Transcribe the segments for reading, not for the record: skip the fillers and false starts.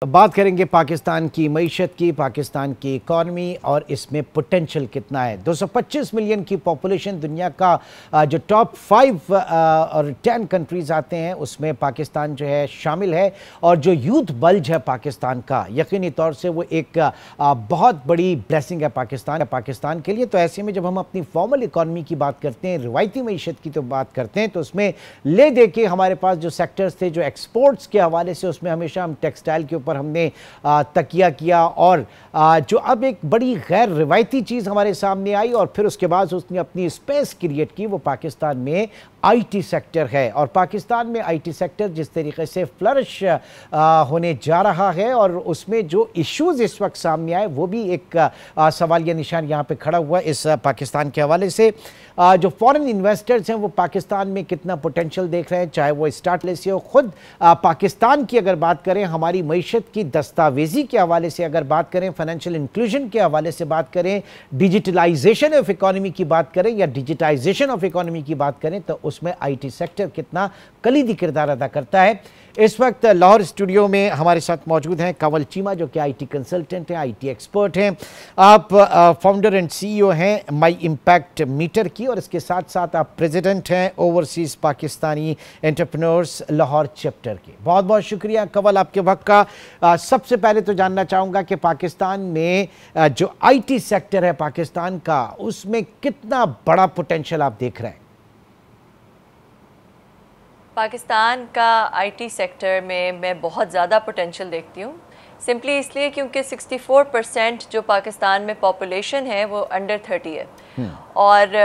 बात करेंगे पाकिस्तान की मईशत की, पाकिस्तान की इकॉनमी और इसमें पोटेंशियल कितना है। 225 मिलियन की पॉपुलेशन, दुनिया का जो टॉप 5 और 10 कंट्रीज़ आते हैं उसमें पाकिस्तान जो है शामिल है। और जो यूथ बल्ज है पाकिस्तान का, यकीनी तौर से वो एक बहुत बड़ी ब्लेसिंग है पाकिस्तान के लिए। तो ऐसे में जब हम अपनी फॉर्मल इकॉनमी की बात करते हैं, रिवायती मईशत की तो बात करते हैं, तो उसमें ले दे के हमारे पास जो सेक्टर्स थे जो एक्सपोर्ट्स के हवाले से, उसमें हमेशा हम टेक्सटाइल के पर हमने तकिया किया। और जो अब एक बड़ी गैर रिवायती चीज़ हमारे सामने आई और फिर उसके बाद उसने अपनी स्पेस क्रिएट की, वो पाकिस्तान में आईटी सेक्टर है। और पाकिस्तान में आईटी सेक्टर जिस तरीके से फ्लरिश होने जा रहा है और उसमें जो इश्यूज इस वक्त सामने आए, वो भी एक सवालिया निशान यहाँ पे खड़ा हुआ इस पाकिस्तान के हवाले से। जो फॉरेन इन्वेस्टर्स हैं वो पाकिस्तान में कितना पोटेंशियल देख रहे हैं, चाहे वो स्टार्ट से हो। खुद पाकिस्तान की अगर बात करें, हमारी मईशत की दस्तावेजी के हवाले से अगर बात करें, फाइनेंशियल इंक्लूजन के हवाले से बात करें, डिजिटलाइजेशन ऑफ इकोनॉमी की बात करें या डिजिटाइजेशन ऑफ इकोनॉमी की बात करें, तो उसमें आईटी सेक्टर कितना कलीदी किरदार अदा करता है। इस वक्त लाहौर स्टूडियो में हमारे साथ मौजूद हैं कंवल चीमा, जो कि आईटी कंसल्टेंट हैं, आईटी एक्सपर्ट हैं। आप फाउंडर एंड सीईओ हैं माई इम्पैक्ट मीटर की, और इसके साथ साथ आप प्रेसिडेंट हैं overseas Pakistani entrepreneurs Lahore chapter के। बहुत बहुत शुक्रिया कंवल आपके वक्त का। सबसे पहले तो जानना चाहूँगा कि पाकिस्तान में जो आईटी सेक्टर है पाकिस्तान का, उसमें कितना बड़ा पोटेंशियल आप देख रहे हैं? पाकिस्तान का आईटी सेक्टर में मैं बहुत ज़्यादा पोटेंशियल देखती हूँ, सिंपली इसलिए क्योंकि 64% जो पाकिस्तान में पॉपुलेशन है वो अंडर 30 है। और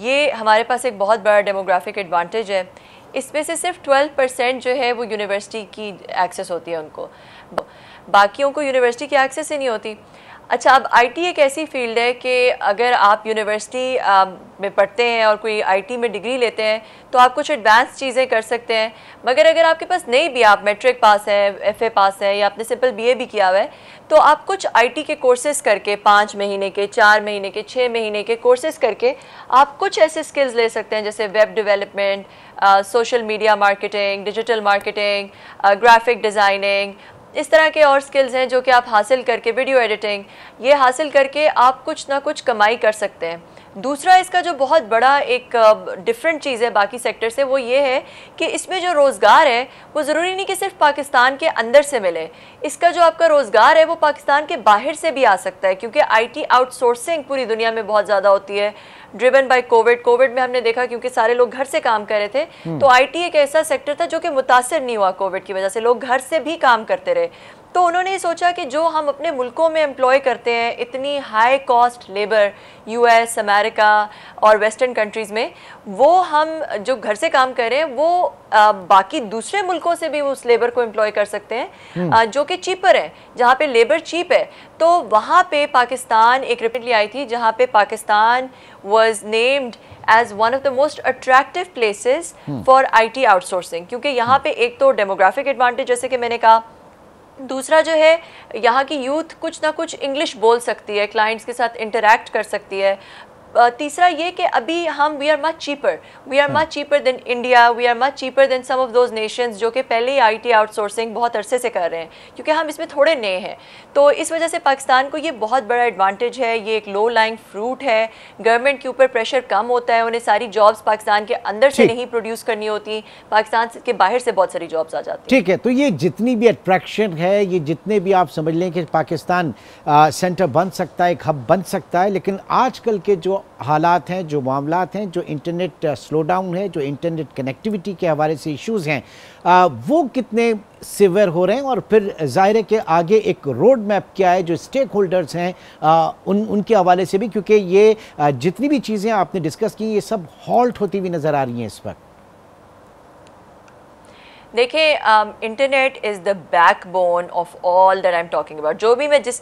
ये हमारे पास एक बहुत बड़ा डेमोग्राफिक एडवांटेज है। इसमें से सिर्फ 12% जो है वो यूनिवर्सिटी की एक्सेस होती है उनको, बाकियों को यूनिवर्सिटी की एक्सेस ही नहीं होती। अच्छा, अब आईटी एक ऐसी फील्ड है कि अगर आप यूनिवर्सिटी में पढ़ते हैं और कोई आईटी में डिग्री लेते हैं तो आप कुछ एडवांस चीज़ें कर सकते हैं, मगर अगर आपके पास नहीं भी, आप मैट्रिक पास है, एफए पास है या आपने सिंपल बीए भी किया हुआ है, तो आप कुछ आईटी के कोर्सेज़ करके 5 महीने के, 4 महीने के, 6 महीने के कोर्सेज़ करके आप कुछ ऐसे स्किल्स ले सकते हैं जैसे web development, social media marketing, digital marketing, graphic designing, इस तरह के और स्किल्स हैं जो कि आप हासिल करके, वीडियो एडिटिंग, ये हासिल करके आप कुछ ना कुछ कमाई कर सकते हैं। दूसरा, इसका जो बहुत बड़ा एक डिफरेंट चीज़ है बाकी सेक्टर से, वो ये है कि इसमें जो रोज़गार है वो ज़रूरी नहीं कि सिर्फ पाकिस्तान के अंदर से मिले। इसका जो आपका रोज़गार है वो पाकिस्तान के बाहर से भी आ सकता है, क्योंकि आईटी आउटसोर्सिंग पूरी दुनिया में बहुत ज़्यादा होती है, ड्रिवन बाय कोविड में हमने देखा क्योंकि सारे लोग घर से काम कर रहे थे, तो आईटी एक ऐसा सेक्टर था जो कि मुतासिर नहीं हुआ कोविड की वजह से, लोग घर से भी काम करते रहे। तो उन्होंने सोचा कि जो हम अपने मुल्कों में एम्प्लॉय करते हैं, इतनी high cost labour US, America और वेस्टर्न कंट्रीज़ में, वो हम जो घर से काम कर रहे हैं वो बाकी दूसरे मुल्कों से भी उस लेबर को एम्प्लॉय कर सकते हैं जो कि चीपर है, जहाँ पे लेबर चीप है। तो वहाँ पे पाकिस्तान एक रिपोर्ट आई थी जहाँ पे Pakistan was named as one of the most attractive places for IT outsourcing, क्योंकि यहाँ पे एक तो डेमोग्राफिक एडवांटेज जैसे कि मैंने कहा, दूसरा जो है यहाँ की यूथ कुछ ना कुछ इंग्लिश बोल सकती है, क्लाइंट्स के साथ इंटरैक्ट कर सकती है। तीसरा ये कि अभी हम we are much cheaper than India, we are much cheaper than some of those nations जो कि पहले ही आईटी आउटसोर्सिंग बहुत अरसे से कर रहे हैं, क्योंकि हम इसमें थोड़े नए हैं। तो इस वजह से पाकिस्तान को ये बहुत बड़ा एडवांटेज है, ये एक लो लाइंग फ्रूट है। गवर्नमेंट के ऊपर प्रेशर कम होता है, उन्हें सारी जॉब्स पाकिस्तान के अंदर से नहीं प्रोड्यूस करनी होती, पाकिस्तान के बाहर से बहुत सारी जॉब्स आ जाती हैं। ठीक है, तो ये जितनी भी अट्रैक्शन है, ये जितने भी आप समझ लें कि पाकिस्तान सेंटर बन सकता है, एक हब बन सकता है, लेकिन आजकल के जो हालात हैं, जो मामलात हैं, जो इंटरनेट स्लो डाउन है, जो इंटरनेट कनेक्टिविटी के हवाले से इश्यूज़ हैं, वो कितने सिवियर हो रहे हैं? और फिर ज़ाहिर है कि आगे एक रोड मैप क्या है जो स्टेक होल्डर्स हैं उनके हवाले से भी, क्योंकि ये जितनी भी चीज़ें आपने डिस्कस की, ये सब हॉल्ट होती हुई नज़र आ रही हैं इस वक्त। देखिए, internet is the backbone of all that I am talking about.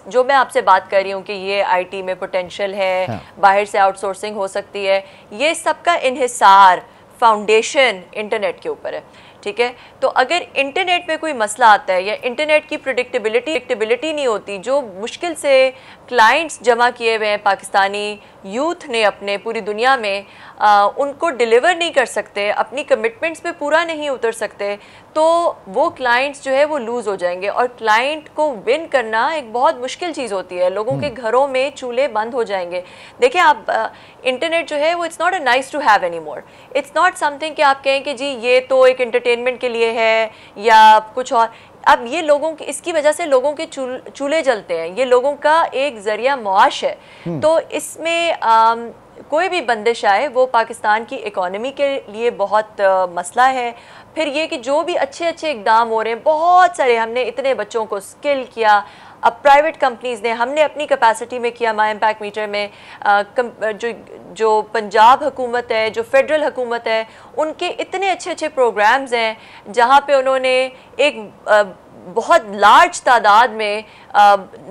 जो मैं आपसे बात कर रही हूँ कि ये आईटी में पोटेंशियल है, बाहर से आउटसोर्सिंग हो सकती है, ये सबका इन्हिसार, फाउंडेशन इंटरनेट के ऊपर है। ठीक है, तो अगर इंटरनेट में कोई मसला आता है या इंटरनेट की प्रेडिक्टेबिलिटी नहीं होती, जो मुश्किल से क्लाइंट्स जमा किए हुए हैं पाकिस्तानी यूथ ने अपने पूरी दुनिया में, उनको डिलीवर नहीं कर सकते, अपनी कमिटमेंट्स पे पूरा नहीं उतर सकते, तो वो क्लाइंट्स जो है वो लूज़ हो जाएंगे। और क्लाइंट को विन करना एक बहुत मुश्किल चीज़ होती है। लोगों के घरों में चूल्हे बंद हो जाएंगे। देखिए आप इंटरनेट जो है वो it's not a nice to have any more, it's not something कि आप कहें कि जी ये तो एक एंटरटेनमेंट के लिए है या कुछ और। अब ये लोगों की, इसकी वजह से लोगों के चूल्हे जलते हैं, ये लोगों का एक जरिया मुआश है। तो इसमें कोई भी बंदिश आए वो पाकिस्तान की इकोनॉमी के लिए बहुत मसला है। फिर ये कि जो भी अच्छे अच्छे इकदाम हो रहे हैं, बहुत सारे, हमने इतने बच्चों को स्किल किया, अब प्राइवेट कंपनीज ने, हमने अपनी कैपेसिटी में किया, माई इम्पैक्ट मीटर में जो पंजाब हुकूमत है, जो फेडरल हुकूमत है, उनके इतने अच्छे अच्छे प्रोग्राम्स हैं जहाँ पे उन्होंने एक बहुत लार्ज तादाद में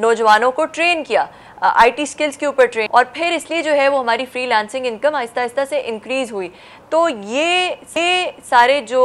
नौजवानों को ट्रेन किया, आईटी स्किल्स के ऊपर ट्रेन, और फिर इसलिए जो है वो हमारी फ्रीलांसिंग इनकम आहिस्ता आहिस्ता से इंक्रीज़ हुई। तो ये सारे जो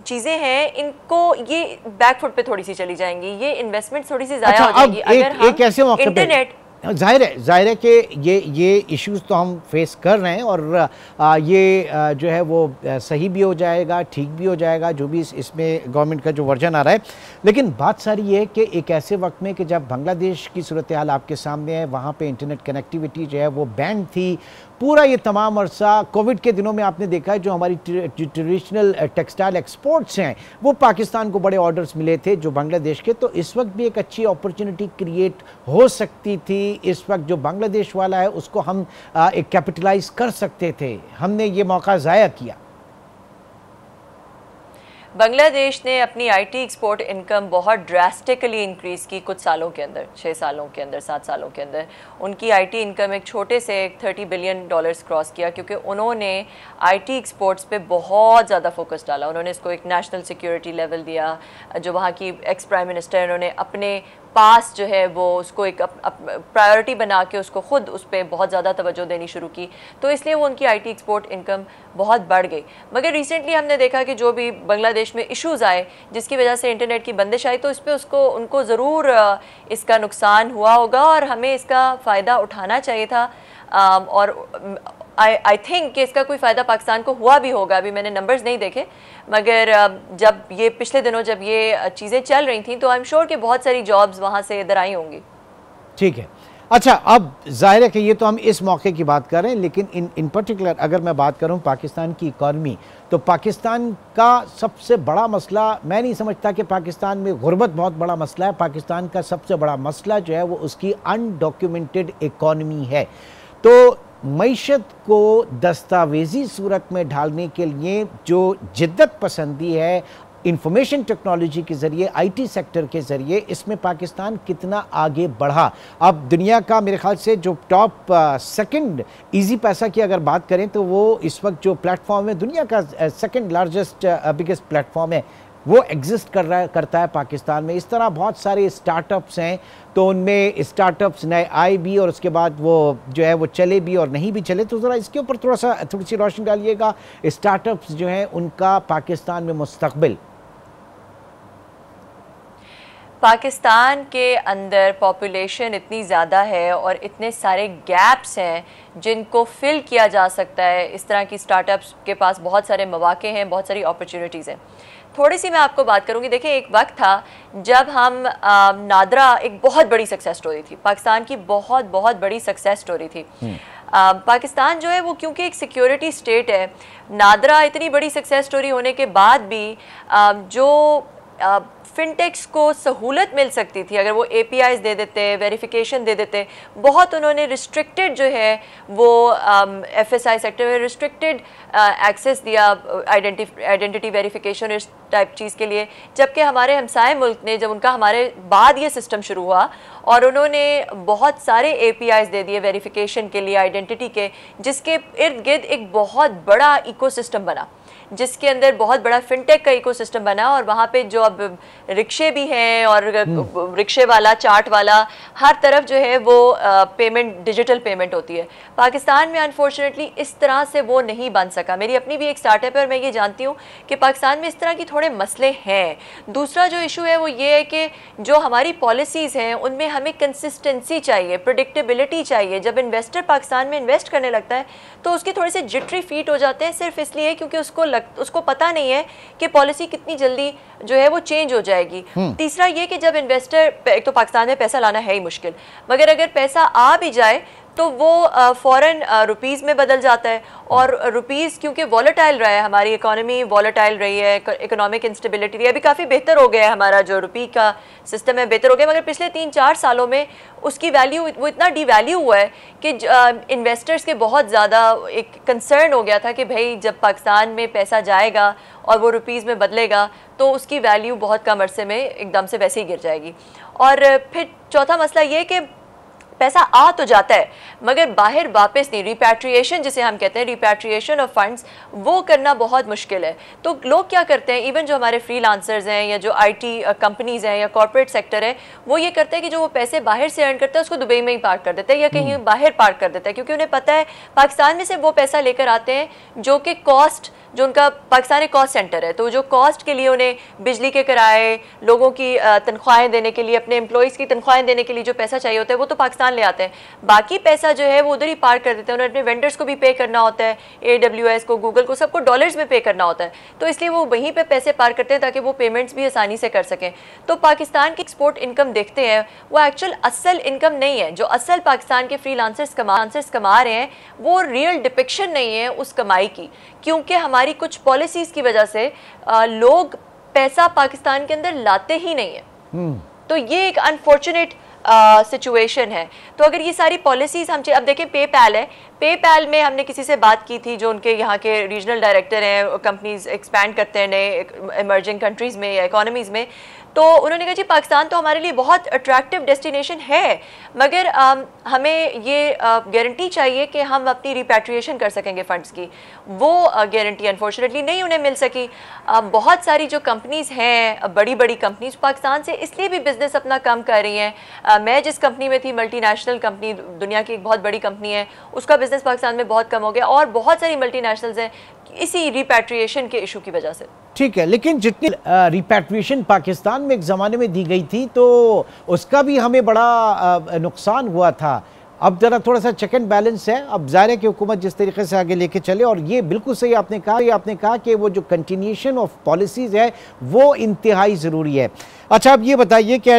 चीज़ें हैं, इनको ये बैकफुट पे थोड़ी सी चली जाएंगी, ये इन्वेस्टमेंट थोड़ी सी ज़ाया हो जाएगी अगर हम इंटरनेट। जाहिर है कि ये इश्यूज तो हम फेस कर रहे हैं और ये जो है वो सही भी हो जाएगा, ठीक भी हो जाएगा, जो भी इसमें गवर्नमेंट का जो वर्जन आ रहा है। लेकिन बात सारी ये है कि एक ऐसे वक्त में कि जब बांग्लादेश की सूरत हाल आपके सामने है, वहाँ पे इंटरनेट कनेक्टिविटी जो है वो बैंड थी पूरा ये तमाम अरसा। कोविड के दिनों में आपने देखा है जो हमारी ट्रेडिशनल टेक्सटाइल एक्सपोर्ट्स हैं वो पाकिस्तान को बड़े ऑर्डर्स मिले थे जो बांग्लादेश के, तो इस वक्त भी एक अच्छी अपॉर्चुनिटी क्रिएट हो सकती थी। इस वक्त जो बांग्लादेश वाला है उसको हम एक कैपिटलाइज कर सकते थे, हमने ये मौका ज़ाया किया। बांग्लादेश ने अपनी आईटी एक्सपोर्ट इनकम बहुत ड्रास्टिकली इंक्रीज़ की कुछ सालों के अंदर, 6 सालों के अंदर, 7 सालों के अंदर। उनकी आईटी इनकम एक छोटे से $30 बिलियन क्रॉस किया, क्योंकि उन्होंने आईटी एक्सपोर्ट्स पे बहुत ज़्यादा फोकस डाला। उन्होंने इसको एक नेशनल सिक्योरिटी लेवल दिया। जो वहाँ की एक्स प्राइम मिनिस्टर, उन्होंने अपने पास जो है वो उसको एक प्रायोरिटी बना के उसको ख़ुद उस पर बहुत ज़्यादा तवज्जो देनी शुरू की, तो इसलिए वो उनकी आईटी एक्सपोर्ट इनकम बहुत बढ़ गई। मगर रिसेंटली हमने देखा कि जो भी बांग्लादेश में इश्यूज़ आए जिसकी वजह से इंटरनेट की बंदिश आई, तो इस पर उनको ज़रूर इसका नुकसान हुआ होगा और हमें इसका फ़ायदा उठाना चाहिए था। और आई थिंक कि इसका कोई फ़ायदा पाकिस्तान को हुआ भी होगा। अभी मैंने नंबर्स नहीं देखे, मगर जब ये पिछले दिनों जब ये चीज़ें चल रही थी तो आई एम श्योर कि बहुत सारी जॉब्स वहाँ से इधर आई होंगी। ठीक है, अच्छा, अब जाहिर है कि ये तो हम इस मौके की बात कर रहे हैं, लेकिन इन पर्टिकुलर अगर मैं बात करूं पाकिस्तान की इकॉनमी, तो पाकिस्तान का सबसे बड़ा मसला, मैं नहीं समझता कि पाकिस्तान में गुर्बत बहुत बड़ा मसला है। पाकिस्तान का सबसे बड़ा मसला जो है वो उसकी अनडॉक्यूमेंटेड इकॉनमी है। तो मईशत को दस्तावेजी सूरत में ढालने के लिए जो जिद्दत पसंदी है इंफॉर्मेशन टेक्नोलॉजी के ज़रिए, आईटी सेक्टर के ज़रिए, इसमें पाकिस्तान कितना आगे बढ़ा। अब दुनिया का मेरे ख्याल से जो टॉप सेकंड इजी पैसा की अगर बात करें तो वो इस वक्त जो प्लेटफॉर्म है दुनिया का सेकंड लार्जेस्ट बिगेस्ट प्लेटफॉर्म है, वो एग्जिस्ट करता है पाकिस्तान में। इस तरह बहुत सारे स्टार्टअप्स हैं, तो उनमें स्टार्टअप्स नए आए भी और उसके बाद वो जो है वो चले भी और नहीं भी चले। तो ज़रा इसके ऊपर थोड़ी सी रोशनी डालिएगा, स्टार्टअप्स जो हैं उनका पाकिस्तान में मुस्तकबिल। पाकिस्तान के अंदर पॉपुलेशन इतनी ज़्यादा है और इतने सारे गैप्स हैं जिनको फिल किया जा सकता है। इस तरह की स्टार्टअप्स के पास बहुत सारे मौके हैं, बहुत सारी अपॉर्चुनिटीज़ हैं। थोड़ी सी मैं आपको बात करूंगी। देखिए, एक वक्त था जब हम नादरा एक बहुत बड़ी सक्सेस स्टोरी थी, पाकिस्तान की बहुत बहुत बड़ी सक्सेस स्टोरी थी। पाकिस्तान जो है वो क्योंकि एक सिक्योरिटी स्टेट है, नादरा इतनी बड़ी सक्सेस स्टोरी होने के बाद भी जो फिनटेक्स को सहूलत मिल सकती थी अगर वो एपीआईज दे देते, वेरिफिकेशन दे देते, बहुत उन्होंने रिस्ट्रिक्टेड जो है वो एफएसआई सेक्टर में रिस्ट्रिक्टेड एक्सेस दिया आइडेंटिटी वेरिफिकेशन इस टाइप चीज़ के लिए। जबकि हमारे हमसाए मुल्क ने, जब उनका हमारे बाद ये सिस्टम शुरू हुआ और उन्होंने बहुत सारे एपीआईज दे दिए वेरिफिकेशन के लिए, आइडेंटिटी के, जिसके इर्द गिर्द एक बहुत बड़ा इकोसिस्टम बना, जिसके अंदर बहुत बड़ा फिनटेक का इकोसिस्टम बना। और वहाँ पे जो अब रिक्शे भी हैं और रिक्शे वाला, चार्ट वाला, हर तरफ जो है वो पेमेंट, डिजिटल पेमेंट होती है। पाकिस्तान में अनफॉर्चुनेटली इस तरह से वो नहीं बन सका। मेरी अपनी भी एक स्टार्टअप है और मैं ये जानती हूँ कि पाकिस्तान में इस तरह की थोड़े मसले हैं। दूसरा जो इशू है वो ये है कि जो हमारी पॉलिसीज़ हैं उनमें हमें कंसिस्टेंसी चाहिए, प्रेडिक्टेबिलिटी चाहिए। जब इन्वेस्टर पाकिस्तान में इन्वेस्ट करने लगता है तो उसके थोड़े से जिटरी फीट हो जाते हैं, सिर्फ इसलिए क्योंकि उसको पता नहीं है कि पॉलिसी कितनी जल्दी जो है वो चेंज हो जाएगी। तीसरा ये कि जब इन्वेस्टर, एक तो पाकिस्तान में पैसा लाना है ही मुश्किल, मगर अगर पैसा आ भी जाए तो वो फॉरेन रुपीस में बदल जाता है, और रुपीस क्योंकि वॉलेटाइल रहा है, हमारी इकोनॉमी वॉलेटाइल रही है, इकोनॉमिक इंस्टेबिलिटी रही है। अभी काफ़ी बेहतर हो गया है, हमारा जो रुपी का सिस्टम है बेहतर हो गया, मगर पिछले 3-4 सालों में उसकी वैल्यू वो इतना डिवैल्यू हुआ है कि इन्वेस्टर्स के बहुत ज़्यादा एक कंसर्न हो गया था कि भाई जब पाकिस्तान में पैसा जाएगा और वो रुपीज़ में बदलेगा तो उसकी वैल्यू बहुत कम अरसे में एकदम से वैसे ही गिर जाएगी। और फिर चौथा मसला ये कि पैसा आ तो जाता है मगर बाहर वापस नहीं, रिपैट्रिएशन जिसे हम कहते हैं, रिपैट्रिएशन ऑफ फंड्स, वो करना बहुत मुश्किल है। तो लोग क्या करते हैं, इवन जो हमारे फ्रीलांसर्स हैं या जो आईटी कंपनीज हैं या कॉर्पोरेट सेक्टर है, वो ये करते हैं कि जो वो पैसे बाहर से अर्न करते हैं उसको दुबई में ही पार्क कर देते हैं या कहीं बाहर पार्क कर देते हैं, क्योंकि उन्हें पता है पाकिस्तान में से वो पैसा लेकर आते हैं जो कि कॉस्ट, जो उनका पाकिस्तान एक कॉस्ट सेंटर है, तो जो कॉस्ट के लिए उन्हें बिजली के किराए, लोगों की तनख्वाहें देने के लिए, अपने एम्प्लॉयज़ की तनख्वाहें देने के लिए जो पैसा चाहिए होता है वो तो पाकिस्तान ले आते हैं, बाकी पैसा जो है वो उधर ही पार्क कर देते हैं। उन्हें अपने वेंडर्स को भी पे करना होता है, AWS को, गूगल को, सबको डॉलर्स में पे करना होता है, तो इसलिए वो वहीं पे पैसे पार्क करते हैं ताकि वो पेमेंट्स भी आसानी से कर सकें। तो पाकिस्तान की एक्सपोर्ट इनकम देखते हैं, वो एक्चुअल असल इनकम नहीं है, जो असल पाकिस्तान के फ्रीलांसर्स कमा रहे हैं वो रियल डिपिक्शन नहीं है उस कमाई की, क्योंकि हमारी कुछ पॉलिसीज़ की वजह से लोग पैसा पाकिस्तान के अंदर लाते ही नहीं है। तो ये एक अनफॉर्चुनेट सिचुएशन है। तो अगर ये सारी पॉलिसीज़ हम, अब देखें पेपैल है, पेपैल में हमने किसी से बात की थी जो उनके यहाँ के रीजनल डायरेक्टर हैं, कंपनीज एक्सपैंड करते हैं नए इमर्जिंग कंट्रीज़ में या इकोनॉमीज़ में, तो उन्होंने कहा जी पाकिस्तान तो हमारे लिए बहुत अट्रैक्टिव डेस्टिनेशन है, मगर हमें ये गारंटी चाहिए कि हम अपनी रिपैट्रिएशन कर सकेंगे फ़ंड्स की। वो गारंटी अनफॉर्चुनेटली नहीं उन्हें मिल सकी। बहुत सारी जो कंपनीज़ हैं, बड़ी बड़ी कंपनीज पाकिस्तान से इसलिए भी बिज़नेस अपना कम कर रही हैं। मैं जिस कंपनी में थी, मल्टीनेशनल कंपनी, दुनिया की एक बहुत बड़ी कंपनी है, उसका बिज़नेस पाकिस्तान में बहुत कम हो गया, और बहुत सारी मल्टीनेशनल्स हैं इसी रिपैट्रिएशन के इशू की वजह से। ठीक है, लेकिन जितनी रिपैट्रिएशन पाकिस्तान में एक ज़माने में दी गई थी तो उसका भी हमें बड़ा नुकसान हुआ था। अब ज़रा थोड़ा सा चेक एंड बैलेंस है। अब ज़ाहिर है कि हुकूमत जिस तरीके से आगे लेके चले, और ये बिल्कुल सही आपने कहा कि वो जो कंटिन्यूशन ऑफ पॉलिसीज़ है वो इंतहाई ज़रूरी है। अच्छा, अब ये बताइए कि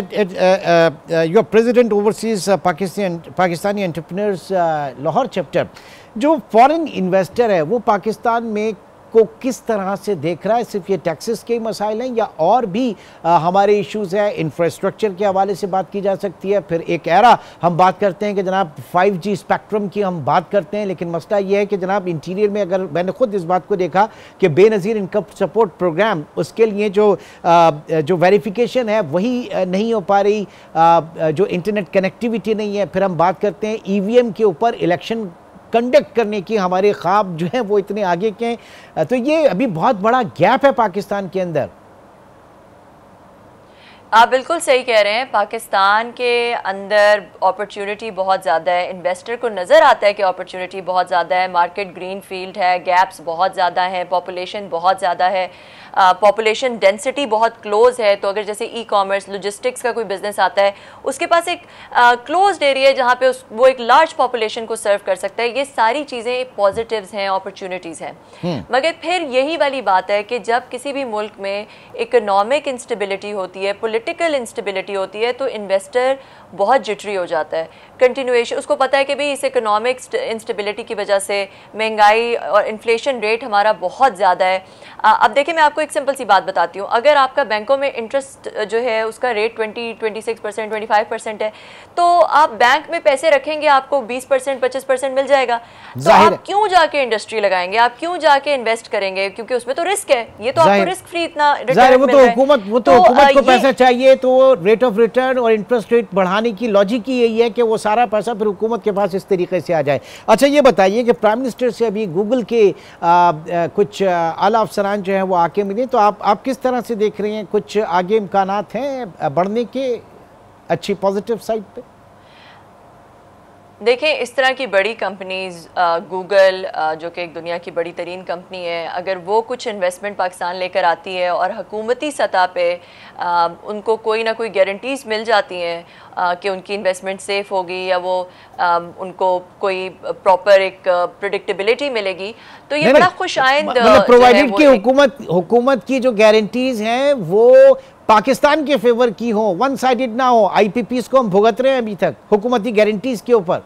your president overseas Pakistani entrepreneurs Lahore chapter, जो फॉरेन इन्वेस्टर है वो पाकिस्तान में को किस तरह से देख रहा है? सिर्फ ये टैक्सेस के मसाइल हैं या और भी हमारे इश्यूज़ हैं? इंफ्रास्ट्रक्चर के हवाले से बात की जा सकती है। फिर एक एरा हम बात करते हैं कि जनाब 5G स्पेक्ट्रम की हम बात करते हैं, लेकिन मसला ये है कि जनाब इंटीरियर में, अगर मैंने खुद इस बात को देखा कि बेनज़ीर इनकम सपोर्ट प्रोग्राम, उसके लिए जो वेरिफिकेशन है वही नहीं हो पा रही, जो इंटरनेट कनेक्टिविटी नहीं है। फिर हम बात करते हैं EVM के ऊपर, इलेक्शन कंडक्ट करने की हमारे ख्वाब जो हैं वो इतने आगे के हैं। तो ये अभी बहुत बड़ा गैप है पाकिस्तान के अंदर। आप बिल्कुल सही कह रहे हैं, पाकिस्तान के अंदर अपॉर्चुनिटी बहुत ज़्यादा है, इन्वेस्टर को नज़र आता है कि अपॉर्चुनिटी बहुत ज़्यादा है, मार्केट ग्रीन फील्ड है, गैप्स बहुत ज़्यादा हैं, पॉपुलेशन बहुत ज़्यादा है, पॉपुलेशन डेंसिटी बहुत क्लोज है। तो अगर जैसे ई-कॉमर्स, लॉजिस्टिक्स का कोई बिजनेस आता है, उसके पास एक क्लोज्ड एरिया है जहाँ पे वो एक लार्ज पॉपुलेशन को सर्व कर सकता है। ये सारी चीज़ें पॉजिटिव्स हैं, अपॉर्चुनिटीज़ हैं। मगर फिर यही वाली बात है कि जब किसी भी मुल्क में इकोनॉमिक इंस्टेबिलिटी होती है, पॉलिटिकल इंस्टेबिलिटी होती है, तो इन्वेस्टर बहुत जिटरी हो जाता है। कंटिन्यूएशन, उसको पता है कि भाई इस इकोनॉमिक इंस्टेबिलिटी की वजह से महंगाई और इन्फ्लेशन रेट हमारा बहुत ज़्यादा है। अब देखिए, मैं आपको एक सिंपल सी बात बताती हूँ। अगर आपका बैंकों में इंटरेस्ट जो है उसका रेट 26%, 25% है, तो आप बैंक में पैसे रखेंगे, आपको 20%, 25% मिल जाएगा। तो आप क्यों जाके इंडस्ट्री लगाएंगे, आप क्यों जाके इन्वेस्ट करेंगे? क्योंकि उसमें तो रिस्क है। ये तो आपको रिस्क फ्री इतना रिटर्न मिल रहा है। वो तो हुकूमत को पैसा चाहिए, तो रेट ऑफ रिटर्न और इंटरेस्ट रेट बढ़ाने की लॉजिक ही यही है कि वो सारा पैसा फिर हुकूमत के पास इस तरीके से आ जाए। अच्छा, ये बताइए कि प्राइम मिनिस्टर से अभी गूगल के कुछ आला अफसरान जो हैं वो आके मिले, तो आप किस तरह से देख रहे हैं? कुछ आगे इम्कानात हैं बढ़ने के, अच्छी पॉजिटिव साइड पे? देखें, इस तरह की बड़ी कंपनीज़, गूगल जो कि एक दुनिया की बड़ी तरीन कंपनी है, अगर वो कुछ इन्वेस्टमेंट पाकिस्तान लेकर आती है और हुकूमती सतह पे उनको कोई ना कोई गारंटीज़ मिल जाती हैं कि उनकी इन्वेस्टमेंट सेफ़ होगी या वो उनको कोई प्रॉपर एक प्रिडिक्टेबिलिटी मिलेगी, तो ये बड़ा खुश आइंद मतलब प्रोवाइडेड कि हुकूमत की जो गारंटीज हैं वो पाकिस्तान के फेवर की हो, वन साइडेड ना हो। आईपीपीस को हम भुगत रहे हैं अभी तक हुकूमती गारंटीज के ऊपर।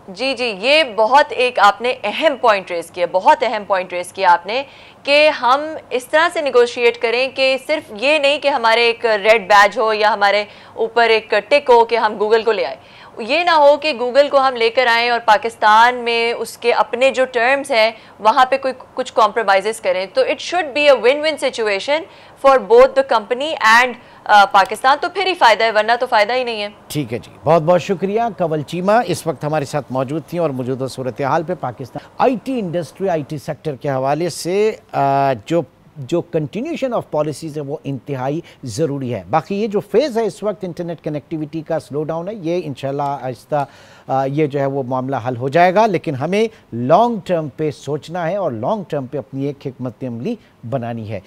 जी जी, ये बहुत एक आपने अहम पॉइंट रेस किया, बहुत अहम पॉइंट रेस किया आपने, कि हम इस तरह से निगोशिएट करें कि सिर्फ ये नहीं कि हमारे एक रेड बैज हो या हमारे ऊपर एक टिक हो कि हम गूगल को ले आए। ये ना हो कि गूगल को हम लेकर आएँ और पाकिस्तान में उसके अपने जो टर्म्स हैं वहाँ पे कोई कुछ कॉम्प्रोमाइज़ करें। तो it should be a win win situation for both the company and Pakistan, तो फिर ही फ़ायदा है, वरना तो फ़ायदा ही नहीं है। ठीक है जी, बहुत बहुत शुक्रिया। कंवल चीमा इस वक्त हमारे साथ मौजूद थी और मौजूदा सूरत हाल पे Pakistan IT industry, IT sector के हवाले से जो कंटिन्यूशन ऑफ पॉलिसीज़ है वो इंतहाई ज़रूरी है। बाकी ये जो फेज़ है इस वक्त इंटरनेट कनेक्टिविटी का स्लो डाउन है, ये इंशाल्लाह आहिस्ता ये जो है वो मामला हल हो जाएगा, लेकिन हमें लॉन्ग टर्म पे सोचना है और लॉन्ग टर्म पे अपनी एक हिकमत अमली बनानी है।